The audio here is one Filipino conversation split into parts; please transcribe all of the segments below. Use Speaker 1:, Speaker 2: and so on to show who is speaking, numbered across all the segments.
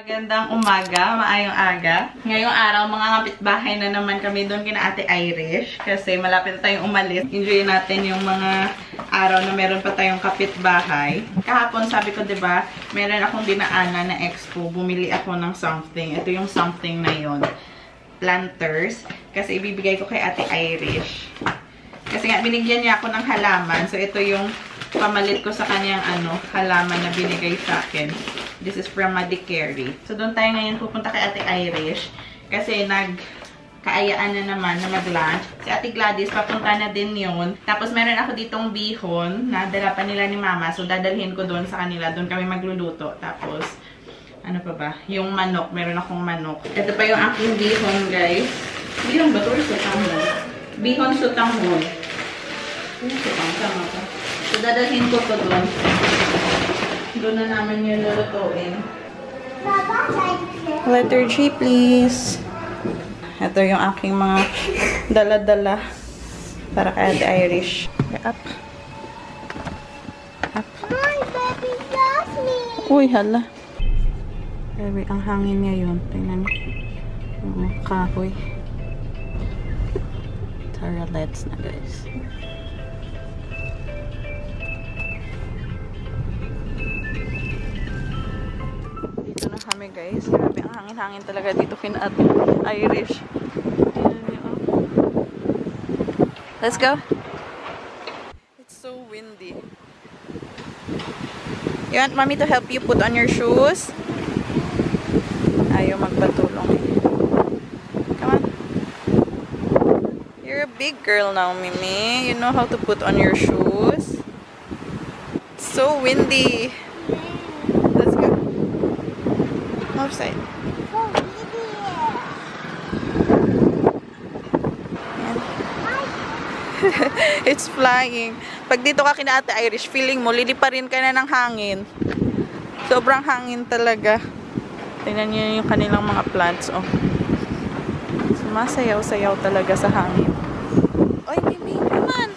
Speaker 1: Magandang umaga, maayong aga. Ngayong araw, mga kapitbahay na naman kami doon kina Ate Irish. Kasi malapit na tayong umalis. Enjoy natin yung mga araw na meron pa tayong kapitbahay. Kahapon sabi ko, diba, meron akong dinaanan na expo. Bumili ako ng something. Ito yung something na yon, planters. Kasi ibibigay ko kay Ate Irish. Kasi nga, binigyan niya ako ng halaman. So, ito yung pamalit ko sa kanyang halaman na binigay sa akin. This is from Maddie Carey. So, doon tayo ngayon pupunta kay Ate Irish. Kasi nagkaayaan na naman na mag-lunch. Si Ate Gladys, papunta na din yun. Tapos, meron ako ditong bihon na dala pa nila ni Mama. So, dadalhin ko doon sa kanila. Doon kami magluluto. Tapos, ano pa ba? Yung manok. Meron akong manok. Ito pa yung aking bihon, guys. Bihon ba ito? Sutanghon. Bihon sutanghon. Tama ka. So, dadalhin ko to doon. Doon na naman yung lulutuin. Letter G, please. Ito yung aking mga dala-dala para kay Ate Irish. Up. Up.
Speaker 2: Hi, baby, Jasmine.
Speaker 1: Uy, hala. Baby, ang hangin ngayon. Tingnan niyo. Yung kahoy. Taralets na, guys. Dito na kami, guys. Grabe, ang hangin-hangin talaga dito kina Ate Irish. Let's go. It's so windy. You want Mommy to help you put on your shoes? Ayaw magpatulong. Come on. You're a big girl now, Mimi. You know how to put on your shoes. It's so windy. Let's go. Outside. It's flying. Pag dito ka kina Ate Irish, feeling mo, liliparin ka na ng hangin. Sobrang hangin talaga. Tingnan niyo yung kanilang mga plants, oh. Sumasayaw-sayaw talaga sa hangin. Oy, Mimi, come on!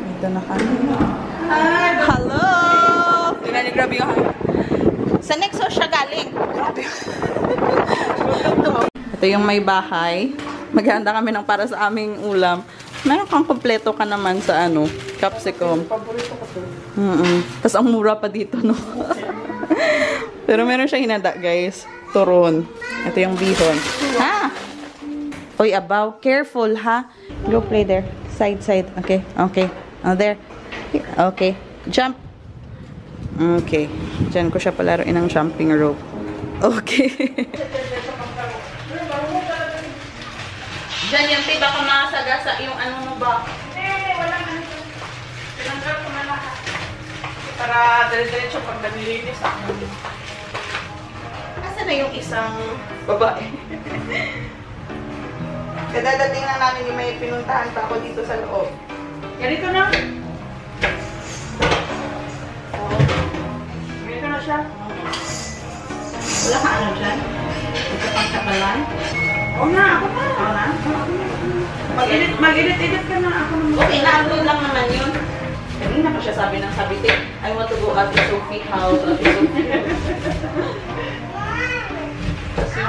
Speaker 1: Dito na kami. Hello! Tingnan niyo, grabe yung hangin. Sa Nexo siya galing. Grabe yung Ito yung may bahay. Maghahanda kami ng para sa aming ulam. Meron kang kompleto ka naman sa capsicum.
Speaker 3: Paborito ko to.
Speaker 1: Tapos ang mura pa dito, no? Pero meron siya hinanda, guys. Turon. Ito yung bihon. Ha? Oy, abaw. Careful, ha? Go play there. Side, side. Okay. Okay. Oh, there. Okay. Jump. Okay. Diyan ko siya palaruin ng jumping rope. Okay. Diyan yung tiba ka makasagasa yung mo ba?
Speaker 3: Walang ano. Pinanggal ko na lahat. Para dire-diretso pag nalilinis ako.
Speaker 1: Asa na yung isang babae? Kadadating lang namin yung may pinuntahan pa ako dito sa loob.
Speaker 3: Ganito na. Ganito na siya.
Speaker 1: Wala ka dyan? Ito pang kapalan?
Speaker 3: Oo na, ako na.
Speaker 1: Oo na?
Speaker 3: Mag-edit ka na ako naman.
Speaker 1: Okay, na-upload lang naman yun. Kanina pa siya sabi ng sabiti, I want to go at the Sophie house, at the Sophie house.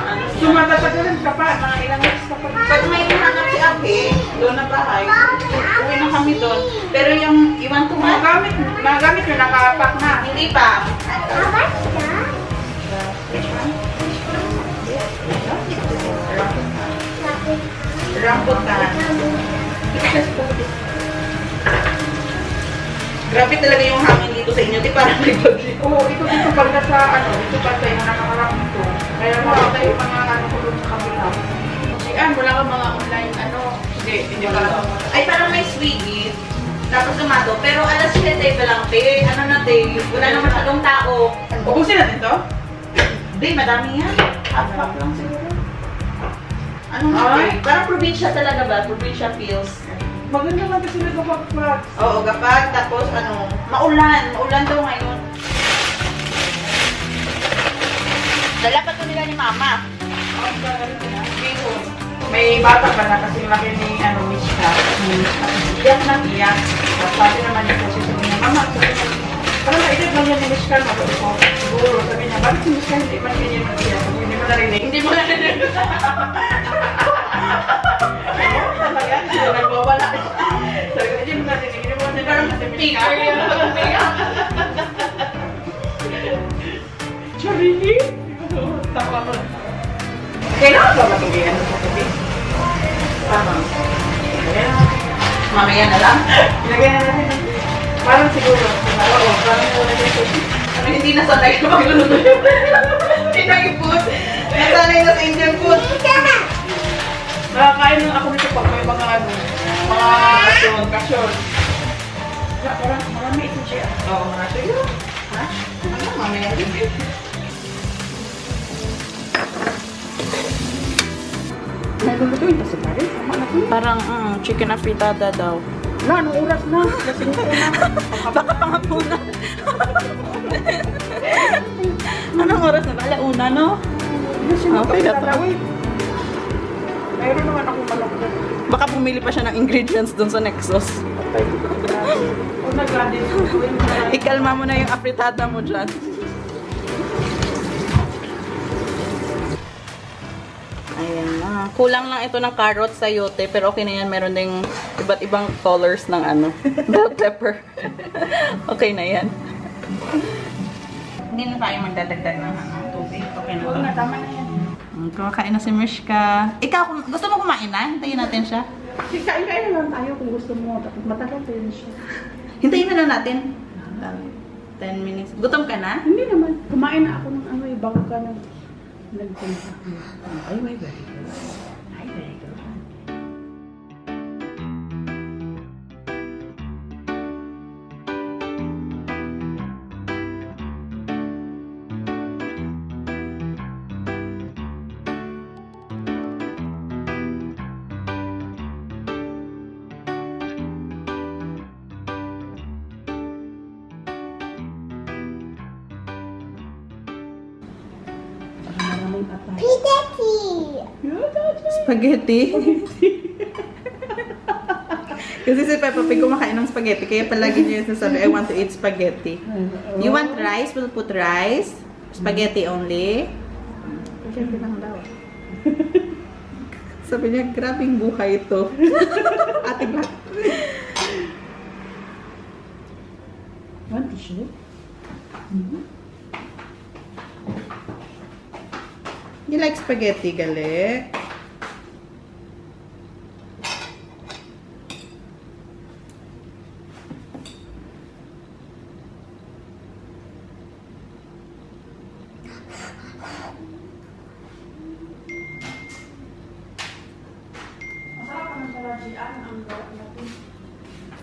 Speaker 1: Tapos yung niya.
Speaker 3: Sumatatagal ka pa, mga ilang weeks ka pa.
Speaker 1: Pag may hanap si Ate, doon na bahay, uwi na kami doon. Pero yung iwan ko
Speaker 3: Magamit yun, nakapak na.
Speaker 1: hindi pa. Rambutan. Grabe talaga yung hangin dito sa inyo. Di parang may bagyo.
Speaker 3: Oo, ito pagka sa ito pa tayo na nakakarap ito. Kaya makakita yung mga kulong sa kabila. Wala ka mga online hindi ka lang.
Speaker 1: Ay, parang may Swiggy. Tapos dumato. Pero alas 7 pa lang, te. Ano na, te? Wala na masyadong tao.
Speaker 3: Ubusin natin to?
Speaker 1: Di, madami yan. Half-half lang siguro. Ano na, te? Parang probinsya talaga ba? Probinsya feels.
Speaker 3: Maganda lang kasi nagpapag.
Speaker 1: Oo, kapag. Tapos, maulan. Maulan daw ngayon. Dala pa to nila ni Mama.
Speaker 3: May bata pa na kasi laki ni Mishka. Iyak na iyak. Sabi naman niya kasi sabi niya, Mama, Parang naisip lang yan ni Miss Carl, siguro, sabi niya, bakit si Miss Carl hindi man ganyan man siya? Hindi mo narinig. Hindi mo narinig. Talaga, nagwawala siya. Sabi ko, hindi mo narinig. Hindi mo narinig. Miss Carl. Charili? Tama ko. Kailangan ba matugyan sa tubig? Tama.
Speaker 1: Mamaya na lang.
Speaker 3: Ilagay na natin. Parang siguro. Parang wala yung tubig.
Speaker 1: Ano, hindi na sanay na magluluto yung Pinay food. Nasanay na sa Indian food.
Speaker 3: Nakakain lang ako nito pag may mga ano, mga kasyon. Parang marami ito siya.
Speaker 1: Oo, mga siya. Ha? Ano, mamaya din.
Speaker 3: Naglulutuin pa si Paris. Tama na ito.
Speaker 1: Parang chicken afritada daw.
Speaker 3: Wala, anong oras na? Lasing ko na.
Speaker 1: Baka pangapunan. Anong oras na ba? Alauna, no? Okay na to.
Speaker 3: Mayroon naman akong malakot.
Speaker 1: Baka pumili pa siya ng ingredients dun sa Nexus.
Speaker 3: O nag-gadis.
Speaker 1: Ikalma mo na yung afritada mo dyan. Ayan na. Kulang lang ito ng carrot sa yote, pero okay na yan. Meron ding iba't ibang colors ng ano, bell pepper. Okay na yan. Hindi na tayo magdadagdag ng tubig. Okay na
Speaker 3: Huwag
Speaker 1: to.
Speaker 3: na, tama na yan.
Speaker 1: Kumakain na si Mishka. Ikaw, gusto mo kumain na? Hintayin natin siya.
Speaker 3: Kain-kain na lang tayo kung gusto mo. Matagal pa yun siya.
Speaker 1: Hintayin na lang natin. 10 minutes. Gutom ka na?
Speaker 3: Hindi naman. Kumain na ako ng ano, bago ka na nagpunta. Ay, very good. Ay, very good.
Speaker 2: Spaghetti.
Speaker 1: Spaghetti? Kasi si Peppa Pig kumakain ng spaghetti, kaya palagi niya yung sasabi, I want to eat spaghetti. You want rice? We'll put rice. Spaghetti only. Spaghetti lang daw. Sabi niya, grabing buhay ito. Ate Black.
Speaker 3: Want tissue?
Speaker 1: You like spaghetti, gali?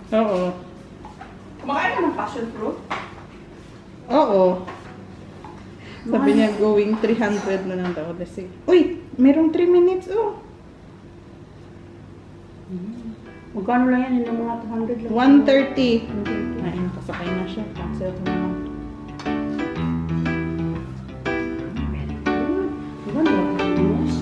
Speaker 1: Oo.
Speaker 3: Kumakain ka ng passion fruit?
Speaker 1: Oo. Sabi niya, going 300 na lang daw. Uy, merong 3 minutes, oh.
Speaker 3: Magkano lang yan? Yung mga 200 lang.
Speaker 1: 1:30. Ay, nakasakay na siya. Cancel ko naman.
Speaker 3: Diba, no? Yes.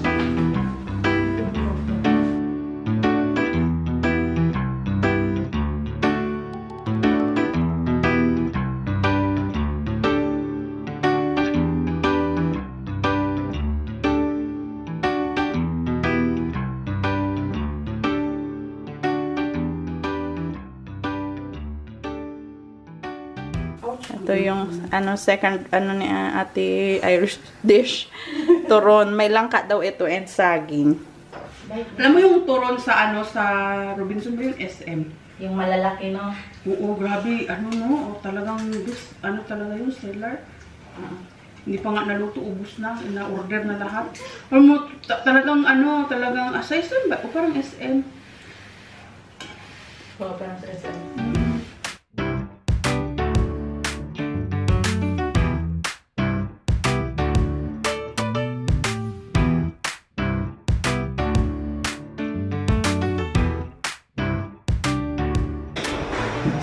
Speaker 1: Ito yung second ni Ate Irish dish. Turon. May langka daw ito and saging.
Speaker 3: Alam mo yung turon sa sa Robinson ba yun? SM.
Speaker 1: Yung malalaki, no?
Speaker 3: Oo, grabe. Talagang talaga yung seller. Hindi pa nga naluto, ubus na. Ina-order na lahat. Alam mo, talagang talagang sa SM ba? O parang SM.
Speaker 1: Oo, parang sa SM.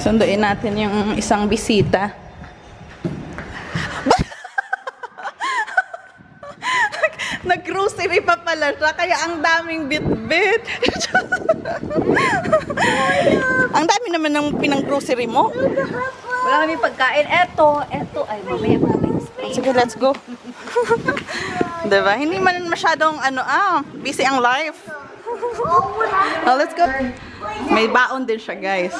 Speaker 1: Sunduin natin yung isang bisita. Nag-grocery pa pala siya, kaya ang daming bit-bit. Ang dami naman ng pinang-grocery mo.
Speaker 3: Wala
Speaker 4: Marami pagkain. Eto, ay mamaya explain.
Speaker 1: Sige, let's go. Diba? Hindi man masyadong busy ang life. Oh, let's go. May baon din siya, guys.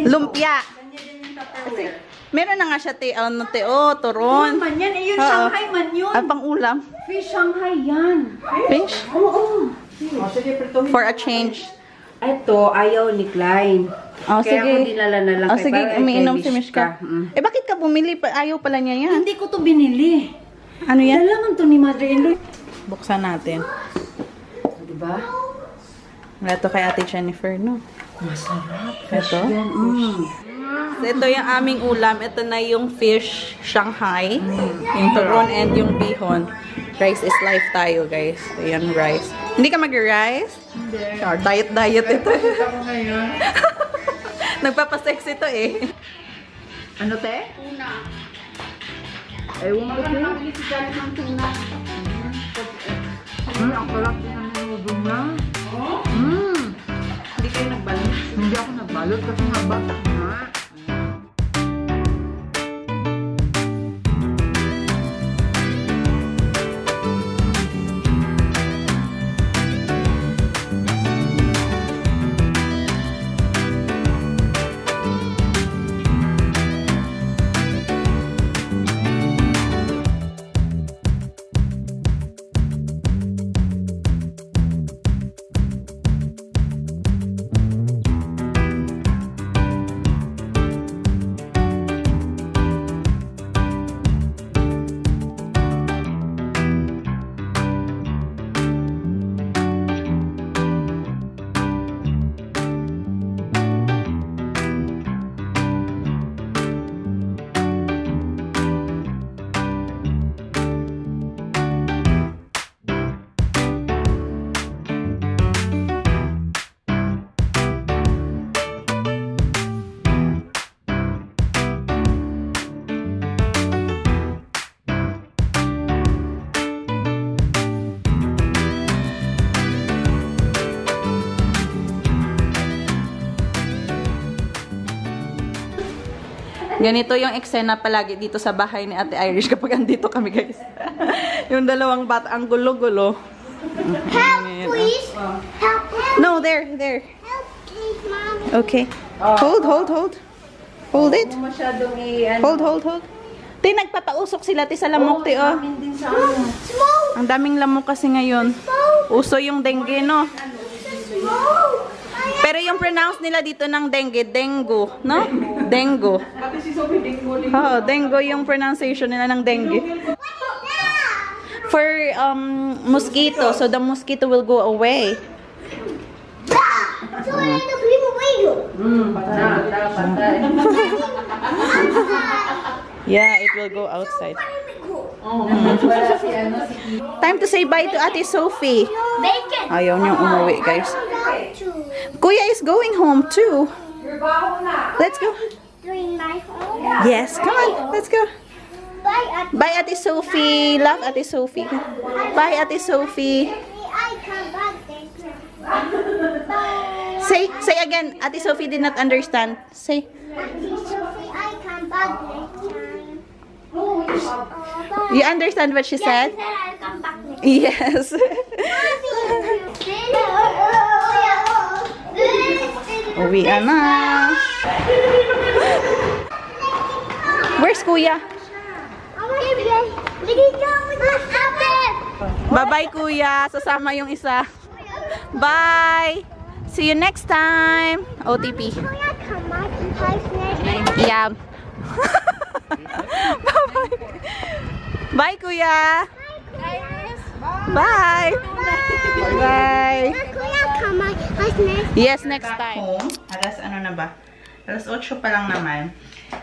Speaker 1: Lumpia. Meron na nga siya, turon.
Speaker 4: Man yan, yun, Shanghai man yun.
Speaker 1: Ay, pang ulam.
Speaker 4: Fish Shanghai yan.
Speaker 1: Fish?
Speaker 4: Oo.
Speaker 1: For a change.
Speaker 4: Ito, ayaw ni Klein.
Speaker 1: Oh,
Speaker 4: Kaya
Speaker 1: sige.
Speaker 4: ako dinala na lang.
Speaker 1: Sige, umiinom si Mishka. Eh, bakit ka bumili? Ayaw pala niya yan.
Speaker 4: Hindi ko to binili.
Speaker 1: Ano yan?
Speaker 4: Dalaman to ni Mother-in-law.
Speaker 1: Buksan natin.
Speaker 4: Diba?
Speaker 1: Ito kay Ate Jennifer, no?
Speaker 4: Masarap.
Speaker 1: Ito. So, ito yung aming ulam. Ito na yung fish Shanghai. Yung turon and yung bihon. Rice is life tayo, guys. Ayan, rice. Hindi ka mag-rice? Hindi. Diet ito.
Speaker 2: Ako ngayon.
Speaker 1: Nagpapasex ito eh.
Speaker 2: Ano, te?
Speaker 3: Tuna.
Speaker 2: Ewan ko, te.
Speaker 3: Nakabili si Janet ng tuna.
Speaker 2: Ang sarap din ang minudo niya.
Speaker 1: Hindi kayo nagbalot.
Speaker 2: Hindi ako nagbalot kasi nabata nga.
Speaker 1: Ganito yung eksena palagi dito sa bahay ni Ate Irish kapag andito kami, guys. Yung dalawang bata, ang gulo-gulo.
Speaker 5: Help, please. Help, help.
Speaker 1: No, there.
Speaker 5: Help, please, Mommy.
Speaker 1: Okay. Hold. Hold it.
Speaker 4: Masyadong
Speaker 1: Hold. Te, nagpapausok sila, te, sa lamok, te, oh.
Speaker 4: din sa ano.
Speaker 5: Smoke,
Speaker 1: Ang daming lamok kasi ngayon. Uso yung dengue, no?
Speaker 5: smoke.
Speaker 1: Pero yung pronounce nila dito ng dengue, dengue, no? Dengue.
Speaker 3: Pati si Sophie Dingo.
Speaker 1: Oo, dengue yung pronunciation nila ng dengue. For mosquito, so the mosquito will go away.
Speaker 5: So I end up leaving radio.
Speaker 4: Patay.
Speaker 1: Yeah, it will go outside.
Speaker 4: Wala si ano, si
Speaker 1: Time to say bye to Ate Sophie.
Speaker 5: Bacon.
Speaker 1: Ayaw niyang umuwi, guys.
Speaker 5: Two.
Speaker 1: Kuya is going home too. Let's go.
Speaker 5: Doing my home.
Speaker 1: Yes, come on. Let's go.
Speaker 5: Bye, at
Speaker 1: Bye, Ate Sophie. Love, Ate Sophie. Bye, Ate Sophie.
Speaker 5: I come back later. Bye.
Speaker 1: Say again. Ate Sophie did not understand. Say.
Speaker 5: Auntie Sophie, I come back next time. Bye.
Speaker 1: You understand what she said?
Speaker 5: Yes, I'll come back next
Speaker 1: Yes. Uwi na. Where's Kuya? Bye-bye, Kuya. Sasama yung isa. Bye. See you next time. OTP. Yeah. Bye-bye. Bye, Kuya. Bye. Bye. Yes, next time. Home. Alas ano na ba? Alas 8 pa lang naman.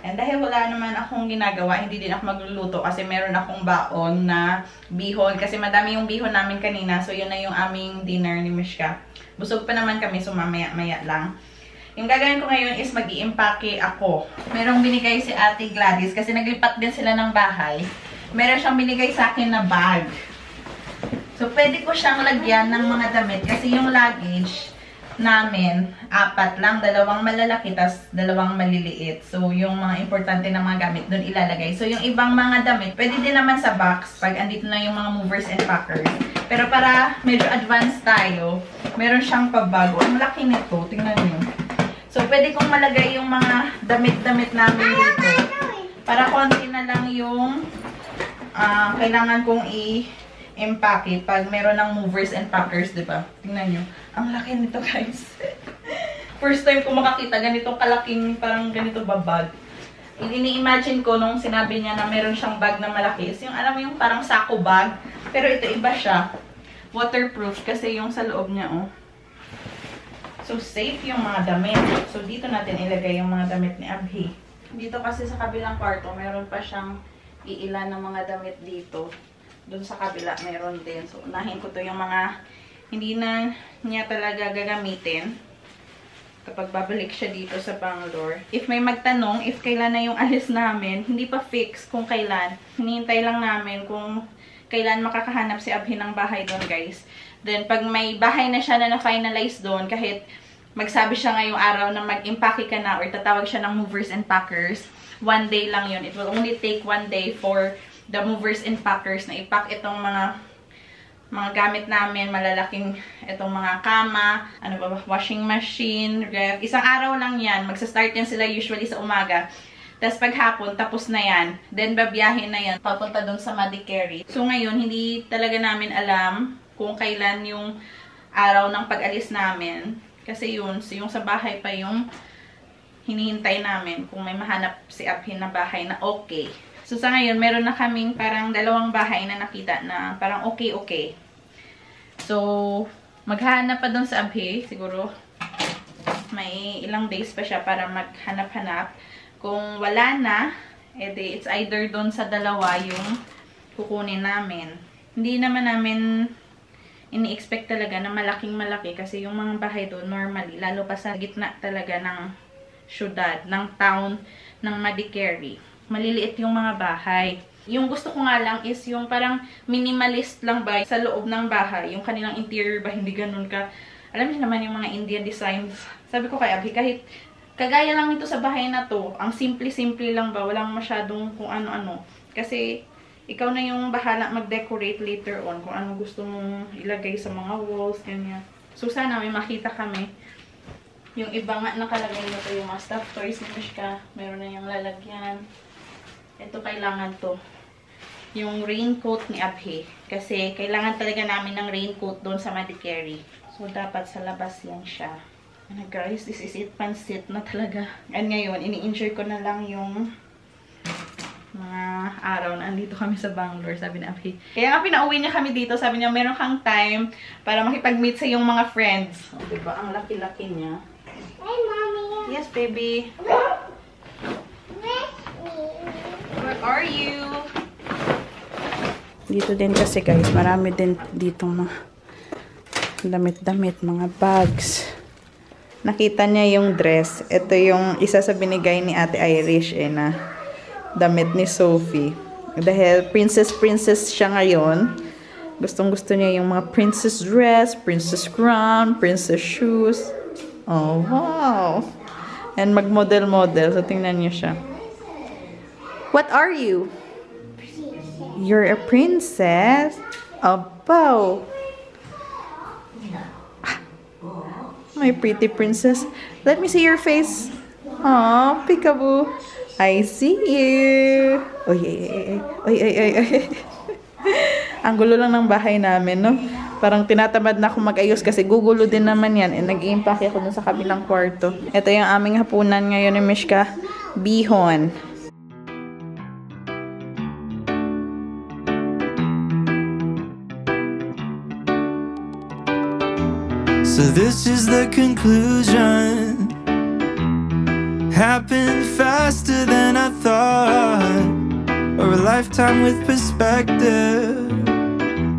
Speaker 1: And dahil wala naman akong ginagawa, hindi din ako magluluto kasi meron akong baon na bihon. Kasi madami yung bihon namin kanina. So, yun na yung aming dinner ni Mishka. Busog pa naman kami, so mamaya-maya lang. Yung gagawin ko ngayon is mag-i-impake ako. Merong binigay si Ate Gladys kasi naglipat din sila ng bahay. Meron siyang binigay sa akin na bag. So, pwede ko siyang lagyan ng mga damit kasi yung luggage, namin, 4 lang, 2 malalaki, tas 2 maliliit. So, yung mga importante na mga gamit doon ilalagay. So, yung ibang mga damit, pwede din naman sa box pag andito na yung mga movers and packers. Pero para medyo advanced tayo, meron siyang pabago. Ang laki nito, tingnan nyo. So, pwede kong malagay yung mga damit-damit namin dito. Para konti na lang yung kailangan kong i-empake pag meron ng movers and packers, diba? Tingnan nyo. Ang laki nito, guys. First time ko makakita ganitong kalaking, parang ganito babag. Ini-imagine ko nung sinabi niya na meron siyang bag na malaki. Yung, alam mo yung parang sako bag. Pero ito iba siya. Waterproof kasi yung sa loob niya, oh. So, safe yung mga damit. So, dito natin ilagay yung mga damit ni Abhi. Dito kasi sa kabilang kwarto, meron pa siyang iilan ng mga damit dito. Doon sa kabila, meron din. So, unahin ko to yung mga hindi na niya talaga gagamitin kapag babalik siya dito sa Bangalore. If may magtanong, if kailan na yung alis namin, hindi pa fix kung kailan. Hinihintay lang namin kung kailan makakahanap si Abhi ng bahay doon, guys. Then, pag may bahay na siya na na-finalize doon, kahit magsabi siya ngayong araw na mag-impake ka na or tatawag siya ng movers and packers, 1 day lang yun. It will only take 1 day for the movers and packers na ipack itong mga gamit namin, malalaking itong mga kama, ano ba, washing machine, ref. Isang araw lang yan. Magsa-start yan sila usually sa umaga. Tapos paghapon, tapos na yan. Then, babiyahin na yan. Papunta doon sa Madikeri. So, ngayon, hindi talaga namin alam kung kailan yung araw ng pag-alis namin. Kasi yun, so yung sa bahay pa yung hinihintay namin kung may mahanap si Abhi na bahay na okay. So, sa ngayon, meron na kaming parang 2 bahay na nakita na parang okay. So, maghahanap pa doon sa Abhi. Siguro, may ilang days pa siya para maghanap-hanap. Kung wala na, edi it's either doon sa 2 yung kukunin namin. Hindi naman namin ini-expect talaga na malaking-malaki kasi yung mga bahay doon normally, lalo pa sa gitna talaga ng syudad, ng town ng Madikeri. Maliliit yung mga bahay. Yung gusto ko nga lang is yung parang minimalist lang ba sa loob ng bahay. Yung kanilang interior ba hindi ganun ka. Alam niyo naman yung mga Indian designs. Sabi ko kay Abhi, kahit kagaya lang ito sa bahay na to, ang simple-simple lang ba, walang masyadong kung ano-ano. Kasi ikaw na yung bahala mag-decorate later on kung ano gusto mong ilagay sa mga walls, ganyan. So, sana may makita kami. Yung iba nga nakalagay nito yung mga stuffed toys ni Mishka. Meron na yung lalagyan. Ito kailangan to. Yung raincoat ni Abhi. Kasi kailangan talaga namin ng raincoat doon sa Madikeri. So, dapat sa labas yan siya. And guys, this is it. Pansit na talaga. And ngayon, ini-enjoy ko na lang yung mga araw na andito kami sa Bangalore, sabi ni Abhi. Kaya nga pinauwi niya kami dito, sabi niya meron kang time para makipag-meet sa iyong mga friends. O, diba? Ang laki-laki niya.
Speaker 5: Hey, Mommy.
Speaker 1: Yes, baby. Where are you? Dito din kasi guys, marami din dito mga damit-damit, mga bags. Nakita niya yung dress. Ito yung isa sa binigay ni Ate Irish na damit ni Sophie. Dahil princess siya ngayon. Gustong-gusto niya yung mga princess dress, princess crown, princess shoes. Oh, wow! And mag-model-model. So, tingnan niyo siya. What are you? You're a princess? Abaw! My pretty princess. Let me see your face. Aw, peekaboo. I see you. Oy, ay. Ang gulo lang ng bahay namin, no? Parang tinatamad na ako mag-ayos kasi gugulo din naman yan. Eh, nag-i-impake ako dun sa kabilang kwarto. Ito yung aming hapunan ngayon ni Mishka. Bihon.
Speaker 6: So this is the conclusion. Happened faster than I thought, or a lifetime with perspective,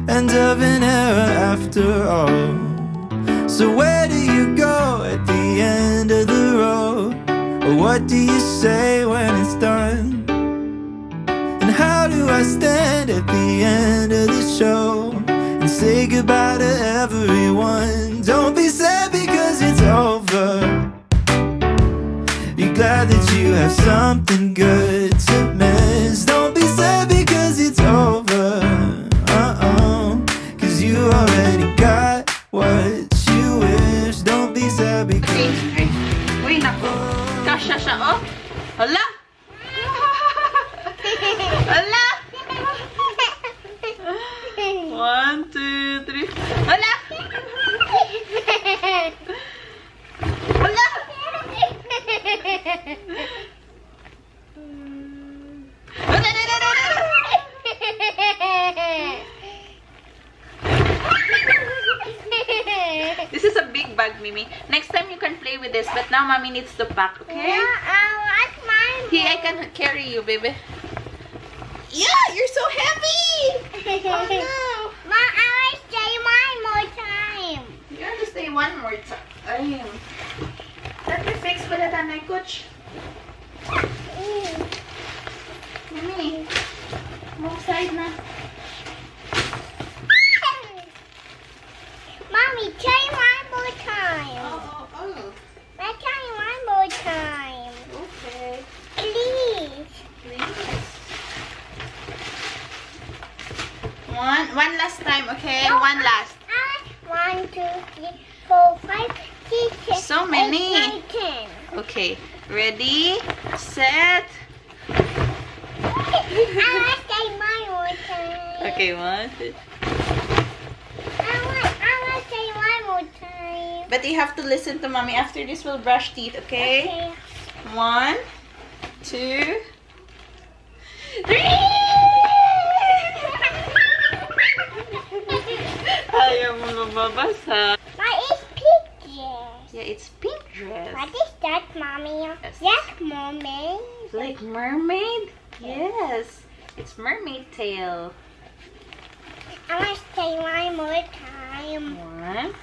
Speaker 6: end of an era after all. So where do you go at the end of the road, or what do you say when it's done? And how do I stand at the end of the show and say goodbye to everyone? Don't be sad because it's over. Be glad that you have something good to miss. Don't be sad because it's over. Cause you already got what you wish. Don't be sad because...
Speaker 1: Uy, naku. Kasha siya, oh. Hala! Hala! 1, 2, 3. Hala! Hala! This is a big bag, Mimi. Next time you can play with this, but now Mommy needs to pack, okay? Here, I can carry you, baby. Yeah, you're so heavy! Oh no!
Speaker 5: Mom, I want to stay one more time.
Speaker 1: You have to stay one more time. Let me fix pala tanay, coach. Mimi, move side na.
Speaker 5: Mommy, try one more time.
Speaker 1: Oh.
Speaker 5: Let's try one more time.
Speaker 1: Okay.
Speaker 5: Please.
Speaker 1: Please. One last time, okay? One last.
Speaker 5: 1, 2, 3, 4, 5, 6, 7,
Speaker 1: So many.
Speaker 5: 8, 9, 10.
Speaker 1: Okay. Ready, set.
Speaker 5: I want to stay one more time.
Speaker 1: Okay, 1, 2.
Speaker 5: I want to stay one more time.
Speaker 1: But you have to listen to Mommy. After this, we'll brush teeth, okay?
Speaker 5: Okay.
Speaker 1: 1, 2, 3. Ayaw mo mababasa.
Speaker 5: What is pink dress?
Speaker 1: Yeah, it's pink dress.
Speaker 5: What is that, Mommy?
Speaker 1: Yes.
Speaker 5: Yes, Mommy.
Speaker 1: Like mermaid? Yes. It's mermaid tail.
Speaker 5: I want to stay one more time.
Speaker 1: 1.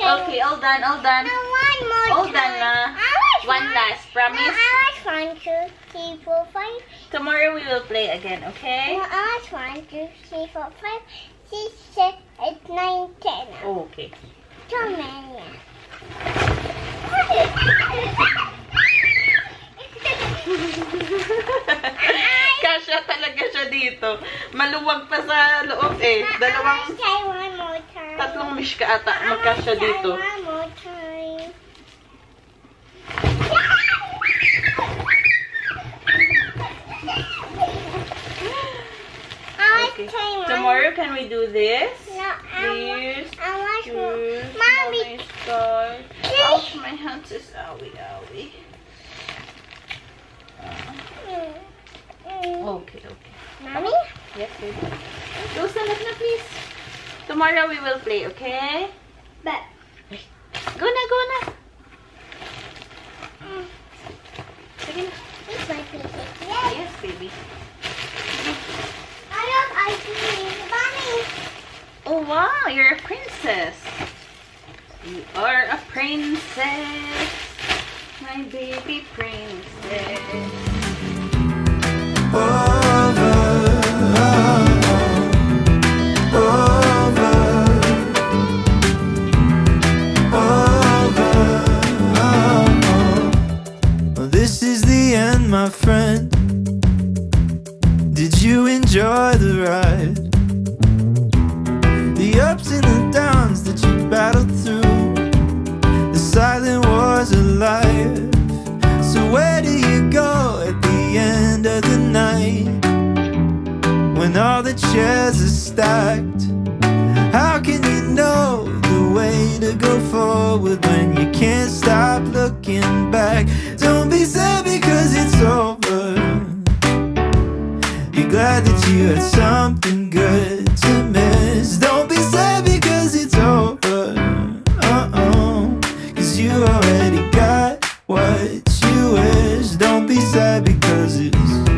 Speaker 1: Okay, all done, all done.
Speaker 5: One more
Speaker 1: All
Speaker 5: time.
Speaker 1: done na. One last, promise?
Speaker 5: I want 1, 2, 3, 4, 5.
Speaker 1: Tomorrow we will play again, okay?
Speaker 5: I want 1, 2, 3, 4, 5, 6, 7, 8, 9, 10.
Speaker 1: Okay.
Speaker 5: Too many.
Speaker 1: Kasya talaga siya dito. Maluwag pa sa loob eh.
Speaker 5: I want to try one more time.
Speaker 1: Tatlong mish ka ata magkasya dito.
Speaker 5: One more time.
Speaker 1: Okay. Tomorrow can we do this?
Speaker 5: No,
Speaker 1: Please.
Speaker 5: I want
Speaker 1: Please.
Speaker 5: Mommy.
Speaker 1: Start. Ouch, my hands is owie, owie. Okay, okay.
Speaker 5: Mommy?
Speaker 1: Yes, baby. Go stand up na, please. Tomorrow we will play, okay?
Speaker 5: But
Speaker 1: Go na, go na. Sige na.
Speaker 5: this might be it. Yes.
Speaker 1: Yes, baby.
Speaker 5: I love ice cream. Mommy.
Speaker 1: Oh, wow, you're a princess. You are a princess. My baby princess.
Speaker 6: This is the end, my friend. Did you enjoy the ride? The ups and the downs that you battled through, the silent wars of life. So where do you go at the end of the night, when all the chairs are stacked? How can you know the way to go forward when you can't stop looking back? Don't be sad because it's over. Be glad that you had something good to miss. Don't be sad because it's over. Cause you already got what you wish. Don't be sad because it's